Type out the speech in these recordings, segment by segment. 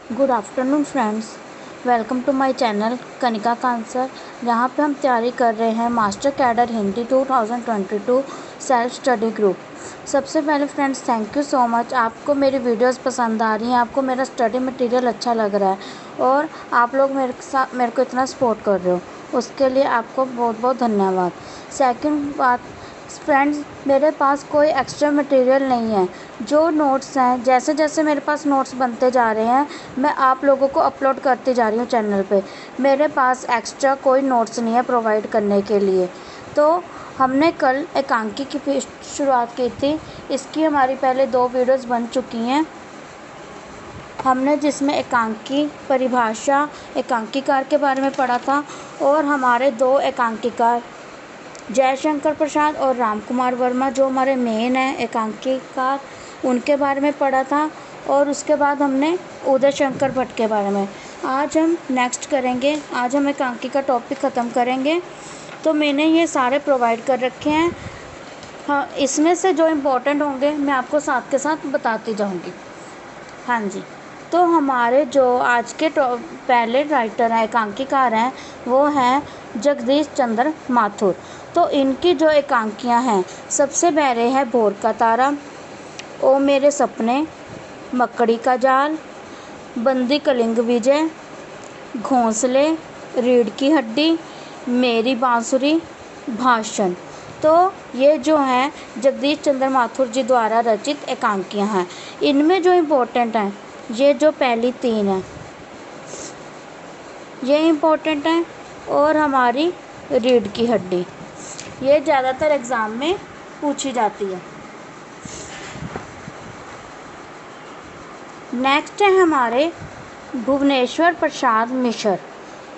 Good afternoon friends, welcome to my channel Kanika कांसर। जहाँ पे हम तैयारी कर रहे हैं master cadre Hindi 2022 self study group. सबसे पहले friends thank you so much, आपको मेरी वीडियोस पसंद आ रही हैं, आपको मेरा स्टडी मटेरियल अच्छा लग रहा है और आप लोग मेरे को इतना सपोर्ट कर रहे हो, उसके लिए आपको बहुत बहुत धन्यवाद। सेकंड बात फ्रेंड्स, मेरे पास कोई एक्स्ट्रा मटेरियल नहीं है। जो नोट्स हैं, जैसे जैसे मेरे पास नोट्स बनते जा रहे हैं मैं आप लोगों को अपलोड करती जा रही हूँ चैनल पे। मेरे पास एक्स्ट्रा कोई नोट्स नहीं है प्रोवाइड करने के लिए। तो हमने कल एकांकी की शुरुआत की थी, इसकी हमारी पहले 2 वीडियोस बन चुकी हैं। हमने जिसमें एकांकी परिभाषा, एकांकीकार के बारे में पढ़ा था और हमारे 2 एकांकीकार जयशंकर प्रसाद और राम कुमार वर्मा जो हमारे मेन हैं एकांकीकार, उनके बारे में पढ़ा था। और उसके बाद हमने उदय शंकर भट्ट के बारे में। आज हम नेक्स्ट करेंगे, आज हम एकांकी का टॉपिक ख़त्म करेंगे। तो मैंने ये सारे प्रोवाइड कर रखे हैं। हाँ, इसमें से जो इम्पोर्टेंट होंगे मैं आपको साथ के साथ बताती जाऊँगी। हाँ जी, तो हमारे जो आज के पहले राइटर हैं, एकांकीकार हैं, वो हैं जगदीश चंद्र माथुर। तो इनकी जो एकांकियाँ हैं, सबसे पहले है भोर का तारा, ओ मेरे सपने, मकड़ी का जाल, बंदी कलिंग विजय, घोंसले, रीढ़ की हड्डी, मेरी बांसुरी, भाषण। तो ये जो हैं जगदीश चंद्र माथुर जी द्वारा रचित एकांकियाँ हैं। इनमें जो इम्पोर्टेंट हैं, ये जो पहली 3 हैं ये इम्पोर्टेंट हैं, और हमारी रीढ़ की हड्डी ये ज़्यादातर एग्ज़ाम में पूछी जाती है। नेक्स्ट है हमारे भुवनेश्वर प्रसाद मिश्र।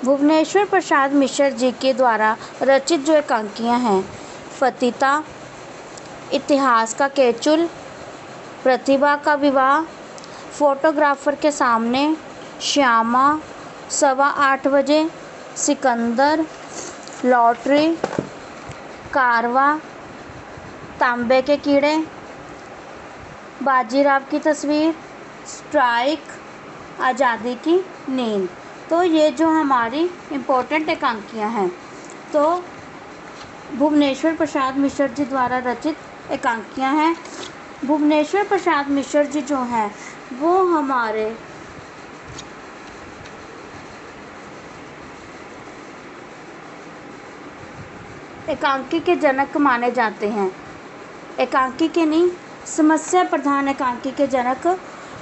भुवनेश्वर प्रसाद मिश्र जी के द्वारा रचित जो एकांकियाँ हैं, फतिता, इतिहास का केचुल, प्रतिभा का विवाह, फोटोग्राफर के सामने, श्यामा, 8:15 बजे, सिकंदर, लॉटरी, कारवा, तांबे के कीड़े, बाजीराव की तस्वीर, स्ट्राइक, आज़ादी की नींद। तो ये जो हमारी इम्पोर्टेंट एकांकियाँ हैं, तो भुवनेश्वर प्रसाद मिश्र जी द्वारा रचित एकांकियाँ हैं। भुवनेश्वर प्रसाद मिश्र जी जो हैं वो हमारे एकांकी के जनक माने जाते हैं। एकांकी के नहीं, समस्या प्रधान एकांकी के जनक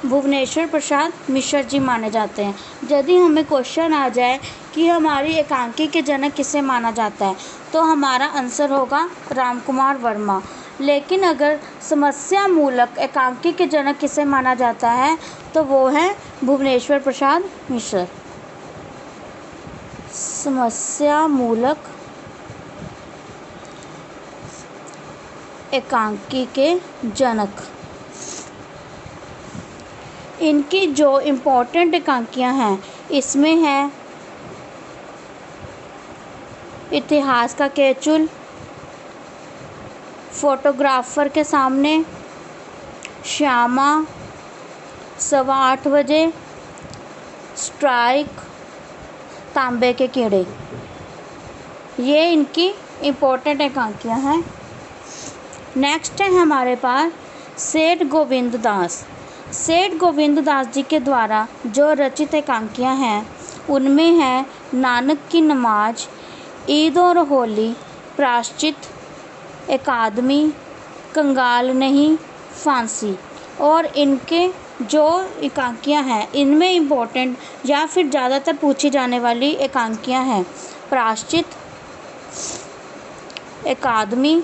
भुवनेश्वर प्रसाद मिश्र जी माने जाते हैं। यदि हमें क्वेश्चन आ जाए कि हमारी एकांकी के जनक किसे माना जाता है, तो हमारा आंसर होगा राम कुमार वर्मा। लेकिन अगर समस्या मूलक एकांकी के जनक किसे माना जाता है, तो वो है भुवनेश्वर प्रसाद मिश्र। समस्या मूलक एकांकी के जनक, इनकी जो इम्पोर्टेंट एकांकियाँ हैं, इसमें है इतिहास का केचुल, फोटोग्राफर के सामने, श्यामा, 8:15 बजे, स्ट्राइक, तांबे के कीड़े। ये इनकी इम्पोर्टेंट एकांकियाँ हैं। नेक्स्ट है हमारे पास सेठ गोविंद दास। सेठ गोविंद दास जी के द्वारा जो रचित एकांकियाँ हैं, उनमें है नानक की नमाज, ईद और होली, प्रायश्चित, एकादमी, कंगाल नहीं, फांसी। और इनके जो एकांकियाँ हैं, इनमें इम्पोर्टेंट या फिर ज़्यादातर पूछी जाने वाली एकांकियाँ हैं प्रायश्चित, एकादमी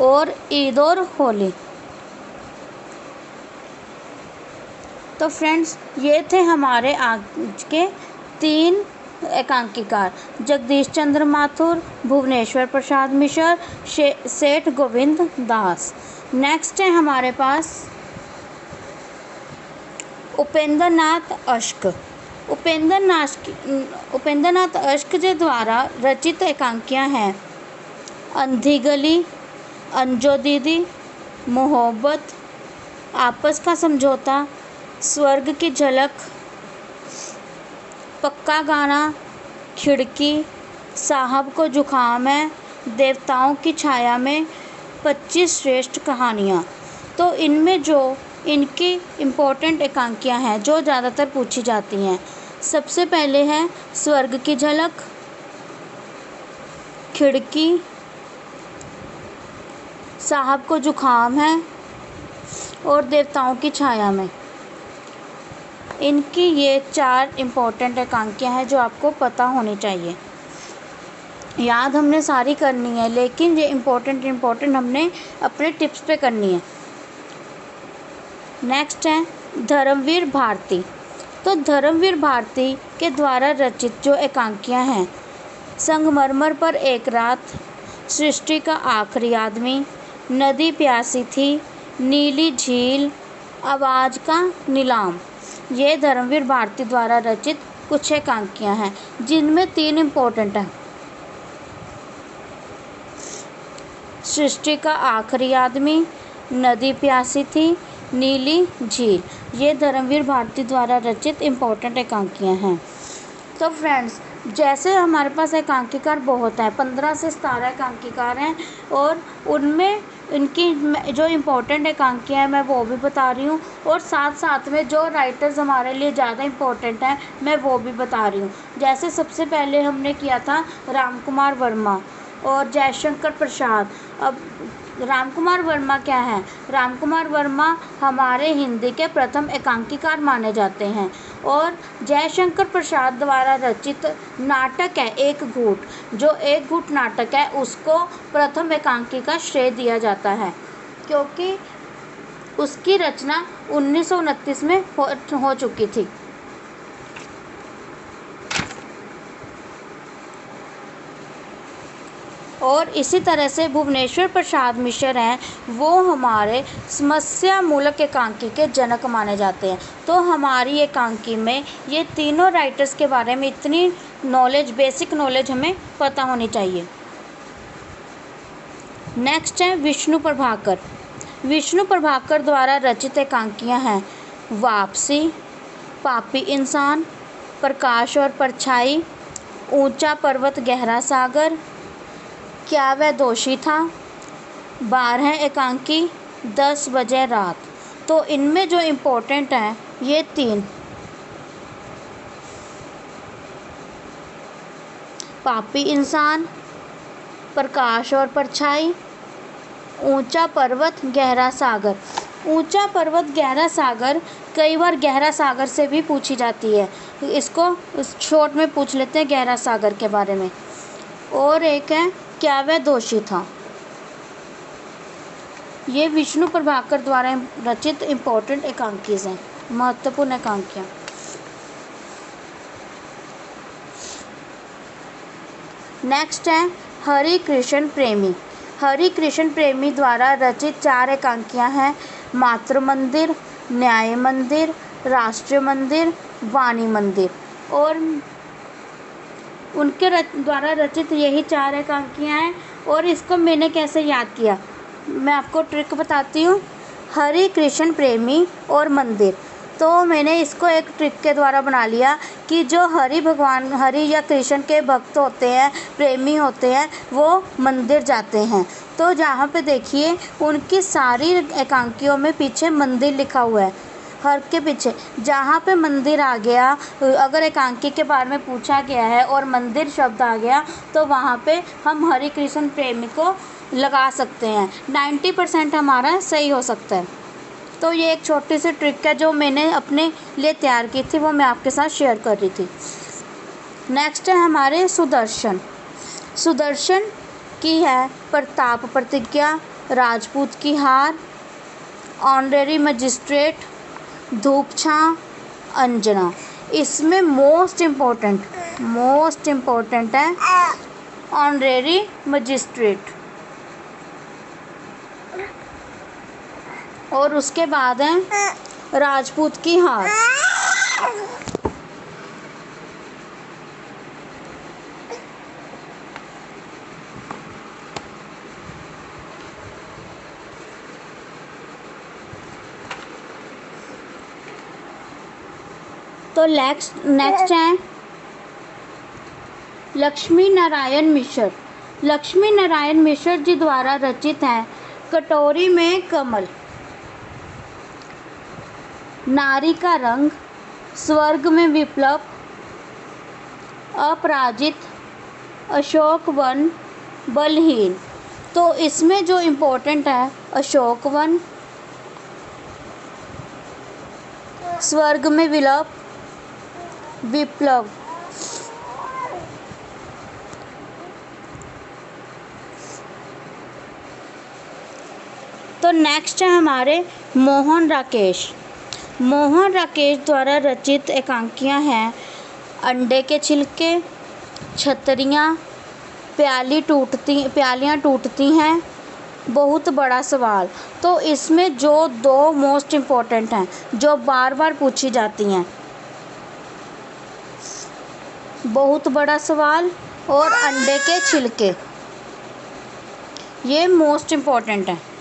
और ईद और होली। तो फ्रेंड्स, ये थे हमारे आज के 3 एकांकीकार, जगदीश चंद्र माथुर, भुवनेश्वर प्रसाद मिश्र, सेठ गोविंद दास। नेक्स्ट है हमारे पास उपेंद्र नाथ अश्क। उपेंद्र नाथ अश्क जी द्वारा रचित एकांकियाँ हैं अंधी गली, अंजो दीदी, मोहब्बत, आपस का समझौता, स्वर्ग की झलक, पक्का गाना, खिड़की, साहब को जुकाम है, देवताओं की छाया में, 25 श्रेष्ठ कहानियाँ। तो इनमें जो इनकी इम्पोर्टेंट एकांकियाँ हैं जो ज़्यादातर पूछी जाती हैं, सबसे पहले है स्वर्ग की झलक, खिड़की, साहब को जुकाम है और देवताओं की छाया में। इनकी ये 4 इम्पोर्टेंट एकांकियाँ हैं जो आपको पता होनी चाहिए। याद हमने सारी करनी है, लेकिन ये इम्पोर्टेंट हमने अपने टिप्स पे करनी है। नेक्स्ट है धर्मवीर भारती। तो धर्मवीर भारती के द्वारा रचित जो एकांकियाँ हैं, संगमरमर पर एक रात, सृष्टि का आखिरी आदमी, नदी प्यासी थी, नीली झील, आवाज़ का नीलाम, ये धर्मवीर भारती द्वारा रचित कुछ एकांकियाँ हैं, जिनमें 3 इम्पोर्टेंट हैं। सृष्टि का आखिरी आदमी, नदी प्यासी थी, नीली झील, ये धर्मवीर भारती द्वारा रचित इम्पोर्टेंट एकांकियाँ हैं। तो फ्रेंड्स, जैसे हमारे पास एकांकीकार बहुत हैं, 15 से 17 एकांकीकार हैं, और उनमें इनकी जो इम्पोर्टेंट एकांकियाँ हैं मैं वो भी बता रही हूँ, और साथ साथ में जो राइटर्स हमारे लिए ज़्यादा इम्पोर्टेंट हैं मैं वो भी बता रही हूँ। जैसे सबसे पहले हमने किया था राम कुमार वर्मा और जयशंकर प्रसाद। अब राम कुमार वर्मा क्या है? राम कुमार वर्मा हमारे हिंदी के प्रथम एकांकीकार माने जाते हैं, और जयशंकर प्रसाद द्वारा रचित नाटक है एक घूट, जो एक घूट नाटक है उसको प्रथम एकांकी का श्रेय दिया जाता है, क्योंकि उसकी रचना 1929 में हो चुकी थी। और इसी तरह से भुवनेश्वर प्रसाद मिश्र हैं, वो हमारे समस्या मूलक एकांकी के जनक माने जाते हैं। तो हमारी एकांकी में ये तीनों राइटर्स के बारे में इतनी नॉलेज, बेसिक नॉलेज हमें पता होनी चाहिए। नेक्स्ट है विष्णु प्रभाकर। विष्णु प्रभाकर द्वारा रचित एकांकियाँ हैं वापसी, पापी इंसान, प्रकाश और परछाई, ऊंचा पर्वत गहरा सागर, क्या वह दोषी था, 12 एकांकी, 10 बजे रात। तो इनमें जो इम्पोर्टेंट हैं ये 3, पापी इंसान, प्रकाश और परछाई, ऊंचा पर्वत गहरा सागर। ऊंचा पर्वत गहरा सागर कई बार गहरा सागर से भी पूछी जाती है, इसको शॉर्ट में पूछ लेते हैं गहरा सागर के बारे में। और एक है क्या वह दोषी था। ये विष्णु प्रभाकर द्वारा रचित इम्पोर्टेंट एकांकीज हैं, महत्वपूर्ण एकांकियाँ। नेक्स्ट है हरि कृष्ण प्रेमी। हरि कृष्ण प्रेमी द्वारा रचित 4 एकांकियाँ हैं मातृ मंदिर, न्याय मंदिर, राष्ट्रीय मंदिर, वाणी मंदिर। और उनके द्वारा रचित यही 4 एकांकियाँ हैं। और इसको मैंने कैसे याद किया, मैं आपको ट्रिक बताती हूँ। हरि कृष्ण प्रेमी और मंदिर, तो मैंने इसको एक ट्रिक के द्वारा बना लिया कि जो हरि या कृष्ण के भक्त होते हैं, प्रेमी होते हैं, वो मंदिर जाते हैं। तो जहाँ पे देखिए उनकी सारी एकांकियों में पीछे मंदिर लिखा हुआ है, हर के पीछे जहाँ पे मंदिर आ गया, अगर एकांकी के बारे में पूछा गया है और मंदिर शब्द आ गया तो वहाँ पे हम हरि कृष्ण प्रेमी को लगा सकते हैं। 90% हमारा सही हो सकता है। तो ये एक छोटी सी ट्रिक है जो मैंने अपने लिए तैयार की थी, वो मैं आपके साथ शेयर कर रही थी। नेक्स्ट है हमारे सुदर्शन। सुदर्शन की है प्रताप प्रतिज्ञा, राजपूत की हार, ऑनरेरी मजिस्ट्रेट, धूप छां, अंजना। इसमें मोस्ट इम्पोर्टेंट है ऑनरेरी मजिस्ट्रेट। और उसके बाद है राजपूत की हार। तो नेक्स्ट है लक्ष्मी नारायण मिश्र। लक्ष्मी नारायण मिश्र जी द्वारा रचित है कटोरी में कमल, नारी का रंग, स्वर्ग में विप्लव, अपराजित, अशोक वन, बलहीन। तो इसमें जो इम्पोर्टेंट है अशोक वन, स्वर्ग में विप्लव। तो नेक्स्ट है हमारे मोहन राकेश। मोहन राकेश द्वारा रचित एकांकियाँ हैं अंडे के छिलके, छतरियाँ, प्यालियाँ टूटती हैं, बहुत बड़ा सवाल। तो इसमें जो दो मोस्ट इम्पोर्टेंट हैं जो बार बार पूछी जाती हैं, बहुत बड़ा सवाल और अंडे के छिलके, ये मोस्ट इम्पोर्टेंट है।